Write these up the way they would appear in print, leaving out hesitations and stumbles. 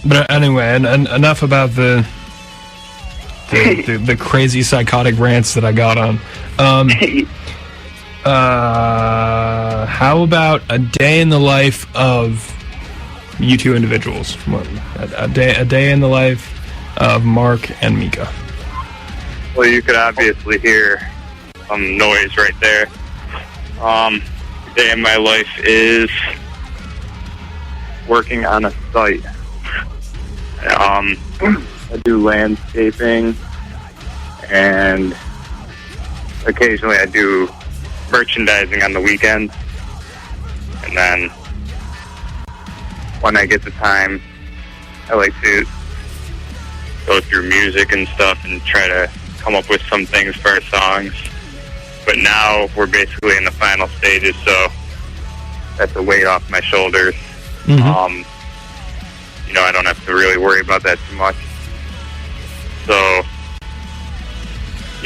But anyway, and enough about the crazy psychotic rants that I got on. How about a day in the life of you two individuals? A day in the life of Mark and Mika. Well, you could obviously hear some noise right there. Day in my life is working on a site. I do landscaping, and occasionally I do merchandising on the weekends. And then when I get the time, I like to go through music and stuff and try to come up with some things for our songs. But now we're basically in the final stages, so that's a weight off my shoulders. Mm-hmm. I don't have to really worry about that too much. So,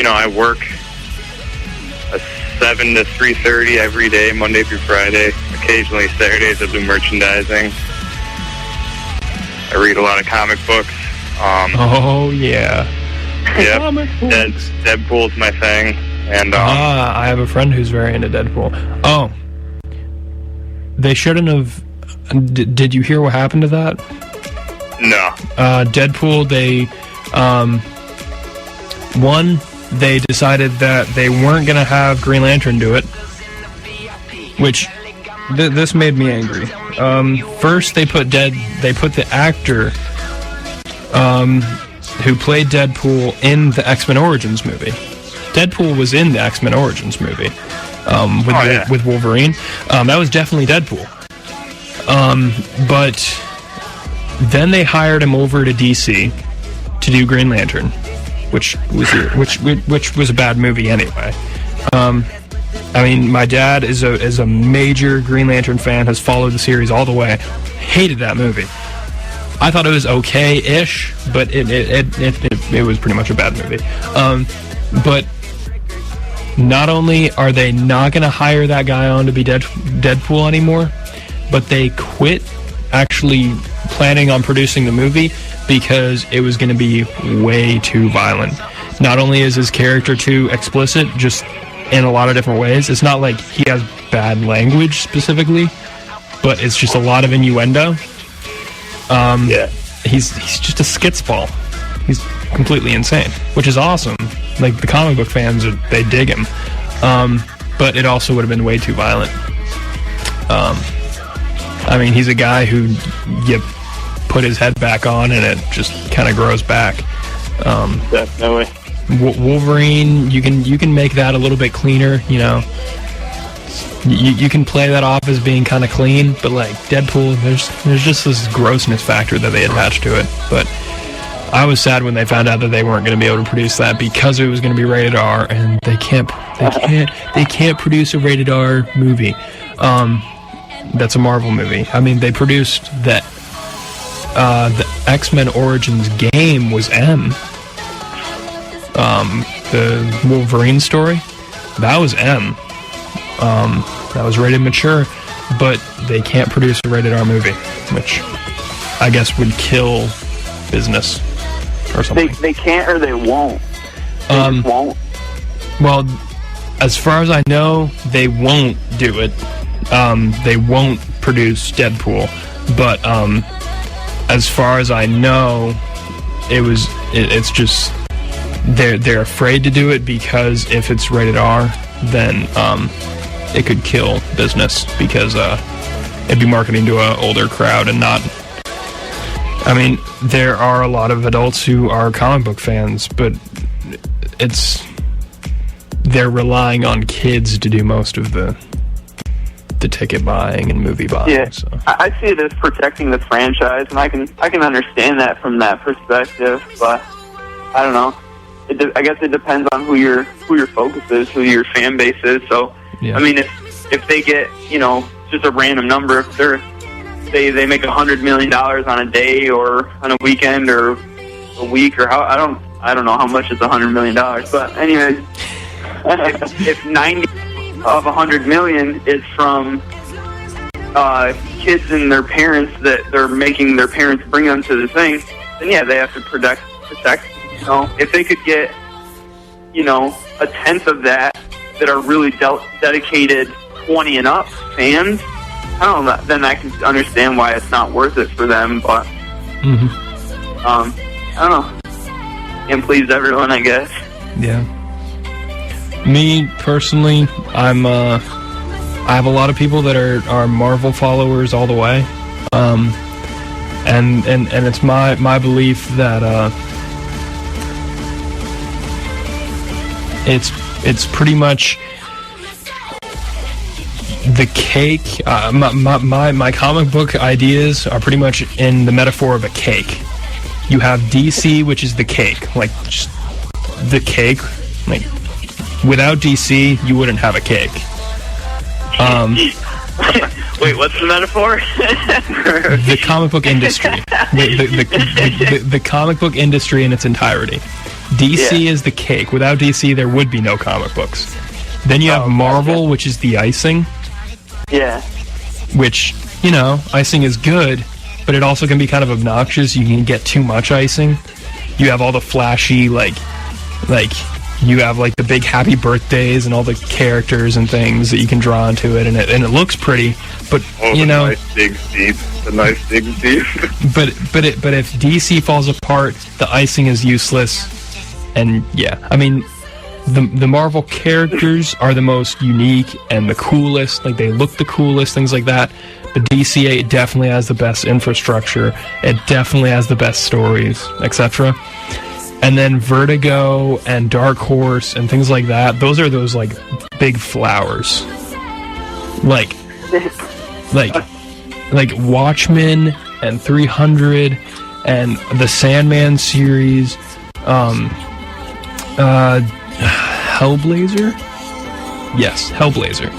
I work a 7 to 3:30 every day, Monday through Friday. Occasionally Saturdays I do merchandising. I read a lot of comic books. Oh, yeah. Yeah. Comic books. Deadpool's my thing. And I have a friend who's very into Deadpool. Oh. They shouldn't have... Did you hear what happened to that? No. Deadpool, they decided that they weren't going to have Green Lantern do it, which this made me angry. First, they put the actor who played Deadpool in the X-Men Origins movie. Deadpool was in the X-Men Origins movie with Wolverine. That was definitely Deadpool. But then they hired him over to DC to do Green Lantern, which was a bad movie anyway. My dad is a major Green Lantern fan, has followed the series all the way. Hated that movie. I thought it was okay-ish, but it was pretty much a bad movie. But not only are they not going to hire that guy on to be Deadpool anymore, but they quit actually planning on producing the movie because it was going to be way too violent. Not only is his character too explicit, just in a lot of different ways. It's not like he has bad language specifically, but it's just a lot of innuendo. He's just a skitsball. He's completely insane, which is awesome. Like, the comic book fans, they dig him. But it also would have been way too violent. He's a guy who you put his head back on and it just kind of grows back. Definitely. Wolverine, you can make that a little bit cleaner, You can play that off as being kind of clean, but like Deadpool, there's just this grossness factor that they attach to it. But I was sad when they found out that they weren't going to be able to produce that because it was going to be rated R, and they can't produce a rated R movie. That's a Marvel movie. They produced that. The X-Men Origins game was M. The Wolverine story, that was M. That was rated mature, but they can't produce a rated R movie, which I guess would kill business or something. They can't, or they won't. They just won't. Well, as far as I know, they won't do it. They won't produce Deadpool, but as far as I know, it's just they're afraid to do it because if it's rated R, then it could kill business because it'd be marketing to an older crowd and not. There are a lot of adults who are comic book fans, but they're relying on kids to do most of the ticket buying and movie buying. Yeah, so. I see it as protecting the franchise, and I can understand that from that perspective. But I don't know. I guess it depends on who your focus is, who your fan base is. So yeah. If they get just a random number, if they make $100 million on a day or on a weekend or a week or how I don't know how much is $100 million. But anyways, if 90 of $100 million is from kids and their parents that they're making their parents bring them to the thing, then yeah, they have to protect. You know, if they could get, you know, a tenth of that are really dedicated 20 and up fans, I don't know, then I can understand why it's not worth it for them. But I don't know, can't please everyone, I guess. Yeah. Me personally, I have a lot of people that are Marvel followers all the way, and it's my belief that it's pretty much the cake. My comic book ideas are pretty much in the metaphor of a cake. You have DC, which is the cake, like just the cake. Like without DC, you wouldn't have a cake. Wait, what's the metaphor? The comic book industry. The comic book industry in its entirety. DC is the cake. Without DC, there would be no comic books. Then you have Marvel, which is the icing. Yeah. Which, you know, icing is good, but it also can be kind of obnoxious. You can get too much icing. You have all the flashy, like you have like the big happy birthdays and all the characters and things that you can draw into it, and it looks pretty. But you know, the nice big teeth. But if DC falls apart, the icing is useless. And yeah, I mean, the Marvel characters are the most unique and the coolest. Like they look the coolest, things like that. But DC definitely has the best infrastructure. It definitely has the best stories, etc. And then Vertigo and Dark Horse and things like that, those are those, like, big flowers. Like Watchmen and 300 and the Sandman series, Hellblazer? Yes, Hellblazer.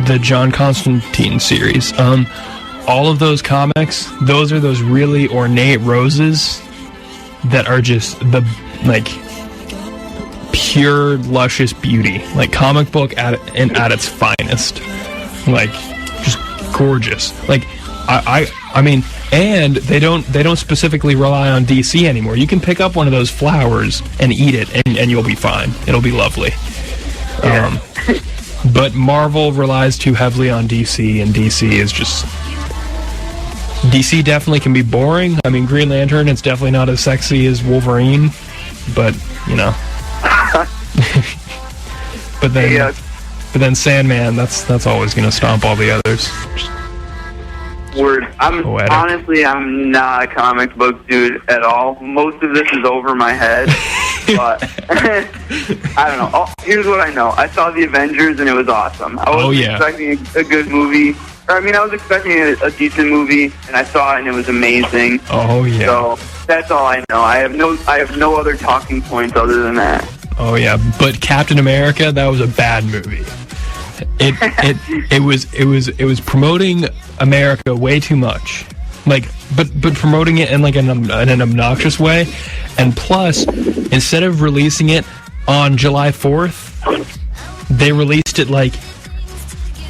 The John Constantine series. All of those comics, those are those really ornate roses that are just the, like, pure, luscious beauty. Like, comic book at its finest. Like, just gorgeous. Like, I mean, and they don't specifically rely on DC anymore. You can pick up one of those flowers and eat it, and you'll be fine. It'll be lovely. Yeah. But Marvel relies too heavily on DC, and DC is just... DC definitely can be boring. I mean, Green Lantern, it's definitely not as sexy as Wolverine, but, you know. But then Sandman, that's always going to stomp all the others. Word. Honestly, I'm not a comic book dude at all. Most of this is over my head. But I don't know. Oh, here's what I know. I saw the Avengers and it was awesome. I wasn't expecting a good movie. I mean, I was expecting a decent movie, and I saw it and it was amazing. Oh yeah. So that's all I know. I have no other talking points other than that. Oh yeah, but Captain America, that was a bad movie. It was promoting America way too much. Like, but promoting it in like an obnoxious way. And plus, instead of releasing it on July 4th, they released it like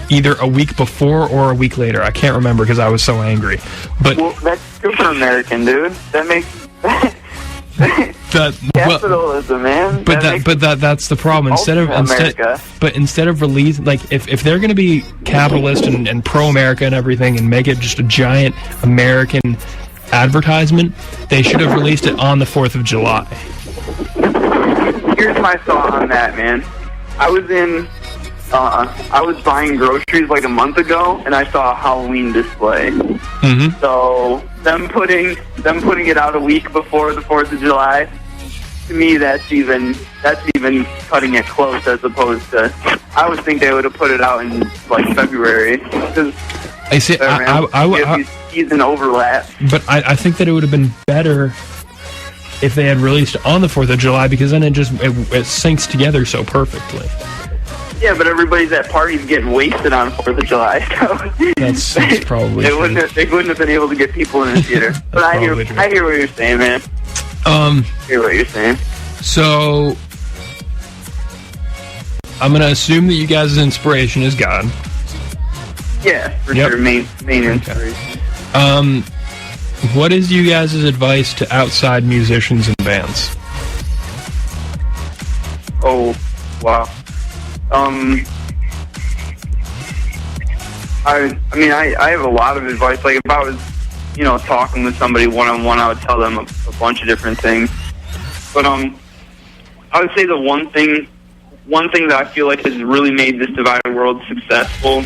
either a week before or a week later. I can't remember because I was so angry. But well, that's super American, dude. That makes capitalism, man. But that's the problem. Instead of release, like if they're going to be capitalist and pro America and everything and make it just a giant American advertisement, they should have released it on the 4th of July. Here's my thought on that, man. I was buying groceries like a month ago, and I saw a Halloween display. Mm-hmm. So them putting it out a week before the 4th of July, to me, that's even cutting it close. As opposed to, I would think they would have put it out in like February. Because I see. I season overlap. But I think that it would have been better if they had released it on the 4th of July, because then it syncs together so perfectly. Yeah, but everybody's at parties getting wasted on 4th of July, so that's probably they wouldn't have been able to get people in the theater. But I hear what you're saying, man. I hear what you're saying. So I'm gonna assume that you guys' inspiration is God. Yeah, for sure, main inspiration. What is you guys' advice to outside musicians and bands? Oh, wow. I have a lot of advice. Like, if I was, talking with somebody one-on-one, I would tell them a bunch of different things. But, I would say the one thing that I feel like has really made this divided world successful,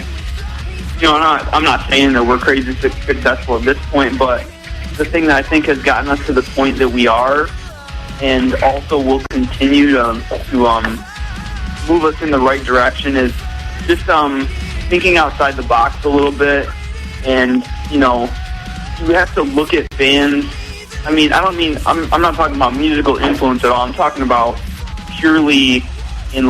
I'm not saying that we're crazy successful at this point, but the thing that I think has gotten us to the point that we are, and also will continue to move us in the right direction, is just thinking outside the box a little bit. And you have to look at bands. I'm not talking about musical influence at all. I'm talking about purely in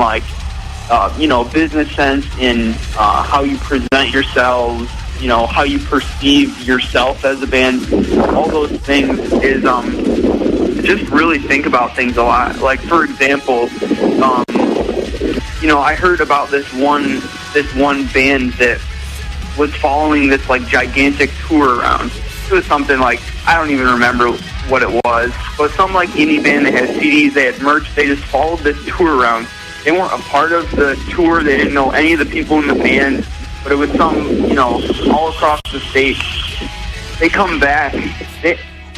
business sense, in how you present yourselves, how you perceive yourself as a band. All those things is just really think about things a lot. Like, for example, I heard about this one band that was following this gigantic tour around. It was something I don't even remember what it was, but some indie band. They had CDs, they had merch, they just followed this tour around. They weren't a part of the tour, they didn't know any of the people in the band, but it was some, all across the state. They come back,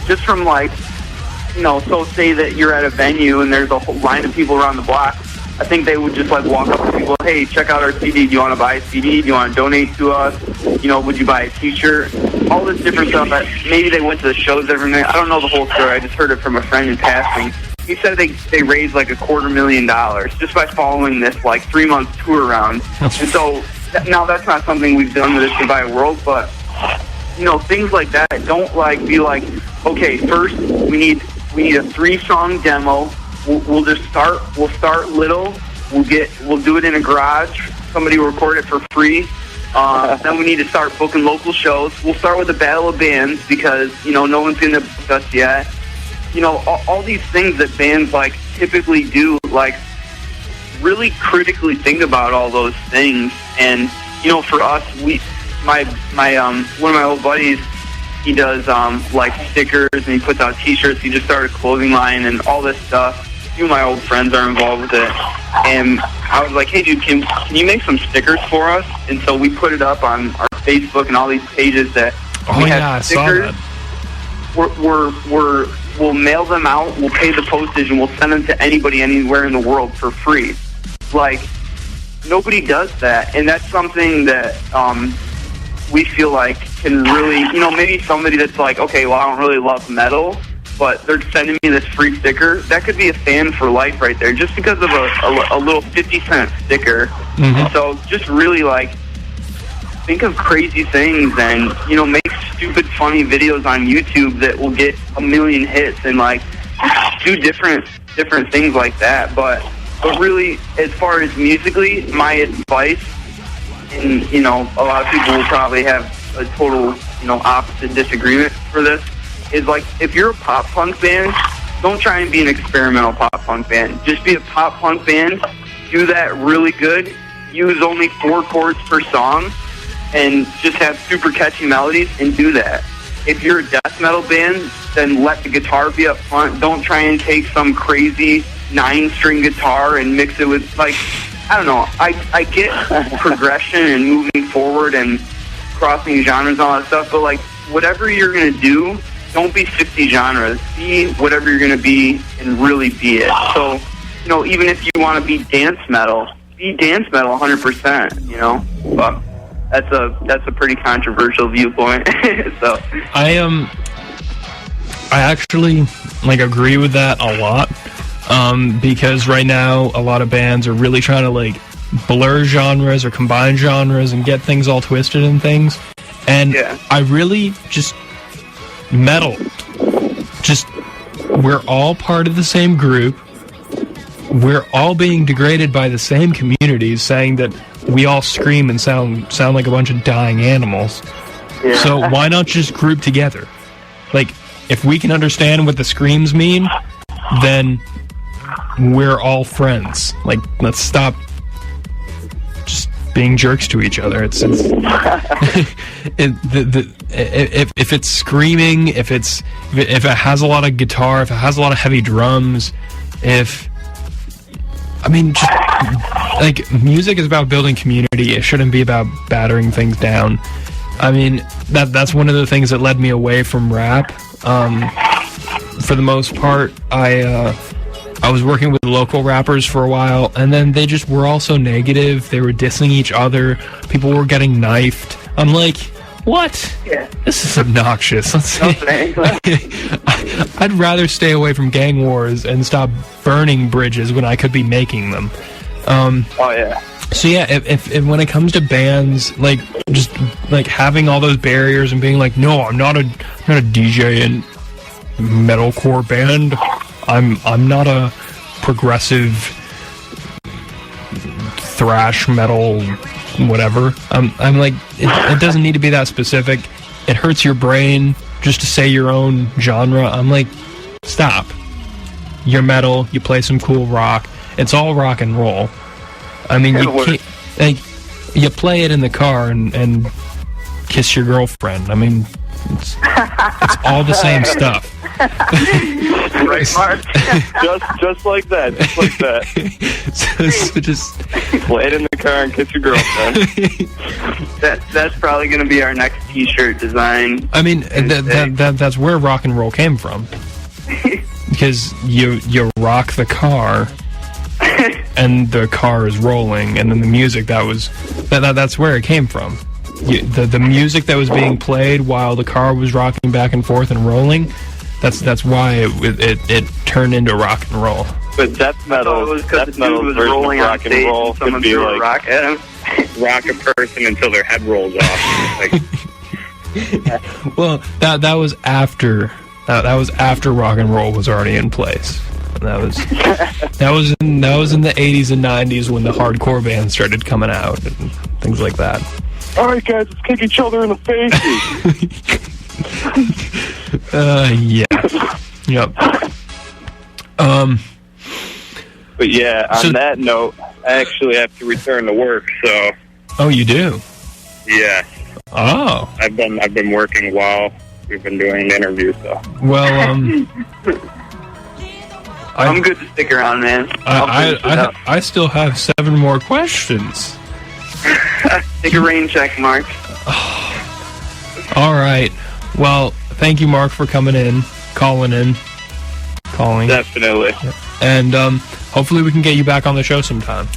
just from so say that you're at a venue and there's a whole line of people around the block. I think they would just walk up to people, hey, check out our CD. Do you want to buy a CD? Do you want to donate to us? Would you buy a T-shirt? All this different stuff. That maybe they went to the shows every night. I don't know the whole story. I just heard it from a friend in passing. He said they raised $250,000 just by following this 3-month tour around. And so now that's not something we've done with this divided world, but things like that. Don't be okay, first we need a 3-song demo. We'll start little. We'll do it in a garage. Somebody will record it for free. Then we need to start booking local shows. We'll start with a battle of bands because no one's gonna book us yet. All these things that bands typically do. Really critically think about all those things. And for us, one of my old buddies, he does stickers and he puts out T-shirts. He just started a clothing line and all this stuff. A few of my old friends are involved with it, and I was like, hey dude, can you make some stickers for us? And so we put it up on our Facebook and all these pages that we have stickers. I saw that. We'll mail them out, we'll pay the postage, and we'll send them to anybody anywhere in the world for free. Nobody does that, and that's something that we feel can really, maybe somebody that's okay, well, I don't really love metal, but they're sending me this free sticker. That could be a fan for life right there, just because of a little 50-cent sticker. Mm-hmm. So just really think of crazy things and make stupid, funny videos on YouTube that will get 1 million hits and do different things like that. But really, as far as musically, my advice, and a lot of people will probably have a total opposite disagreement for this, is if you're a pop punk band, don't try and be an experimental pop punk band. Just be a pop punk band. Do that really good. Use only 4 chords per song, and just have super catchy melodies, and do that. If you're a death metal band, then let the guitar be up front. Don't try and take some crazy 9-string guitar and mix it with I don't know. I get progression and moving forward and crossing genres and all that stuff, but whatever you're gonna do, don't be 50 genres. Be whatever you're going to be and really be it. So, even if you want to be dance metal, be dance metal 100%, But that's a pretty controversial viewpoint. So I actually agree with that a lot. Because right now a lot of bands are really trying to blur genres or combine genres and get things all twisted and things. And I really just metal. We're all part of the same group. We're all being degraded by the same communities, saying that we all scream and sound like a bunch of dying animals. Yeah. So why not just group together? If we can understand what the screams mean, then we're all friends. Let's stop just being jerks to each other. It's if it's screaming, if it has a lot of guitar, if it has a lot of heavy drums, just, like, music is about building community. It shouldn't be about battering things down. I mean, that's one of the things that led me away from rap. For the most part, I was working with local rappers for a while, and then they just were all so negative. They were dissing each other. People were getting knifed. I'm like, what? Yeah. This is obnoxious. I'd rather stay away from gang wars and stop burning bridges when I could be making them. So yeah, if when it comes to bands, like, just like having all those barriers and being like, no, I'm not a DJ in metalcore band. I'm not a progressive thrash metal whatever. I'm like, it doesn't need to be that specific. It hurts your brain just to say your own genre. I'm like, stop. You're metal. You play some cool rock. It's all rock and roll. I mean, you can't, like, you play it in the car and kiss your girlfriend. I mean, it's all the same stuff. Right, Mark? just like that. Just like that. so just play it in the car and kiss your girlfriend. That's probably going to be our next T-shirt design. I mean, that's where rock and roll came from. Because you rock the car, and the car is rolling, and then the music that's where it came from. The music that was being played while the car was rocking back and forth and rolling, that's why it turned into rock and roll. But death metal was because the dude was rolling on stage and someone threw a rock at him. Rock a person until their head rolls off. Like, well, that was after rock and roll was already in place. That was in the 80s and 90s when the hardcore bands started coming out and things like that. All right, guys, let's kick each other in the face. Yep. But yeah, on that note, I actually have to return to work. So. Oh, you do? Yeah. Oh. I've been working while we've been doing the interview. So. Well, I'm good to stick around, man. I still have 7 more questions. Take a rain check, Mark. All right. Well, thank you, Mark, for calling in. Definitely. And hopefully we can get you back on the show sometime.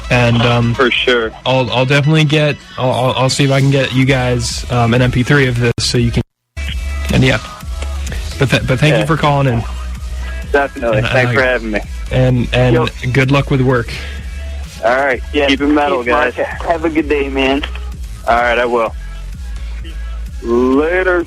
And for sure, I'll definitely get. I'll see if I can get you guys an MP3 of this so you can. And yeah. But thank you for calling in. Definitely. Thanks for having me. And good luck with work. All right. Yeah. Keep it metal, guys. Have a good day, man. All right, I will. Later.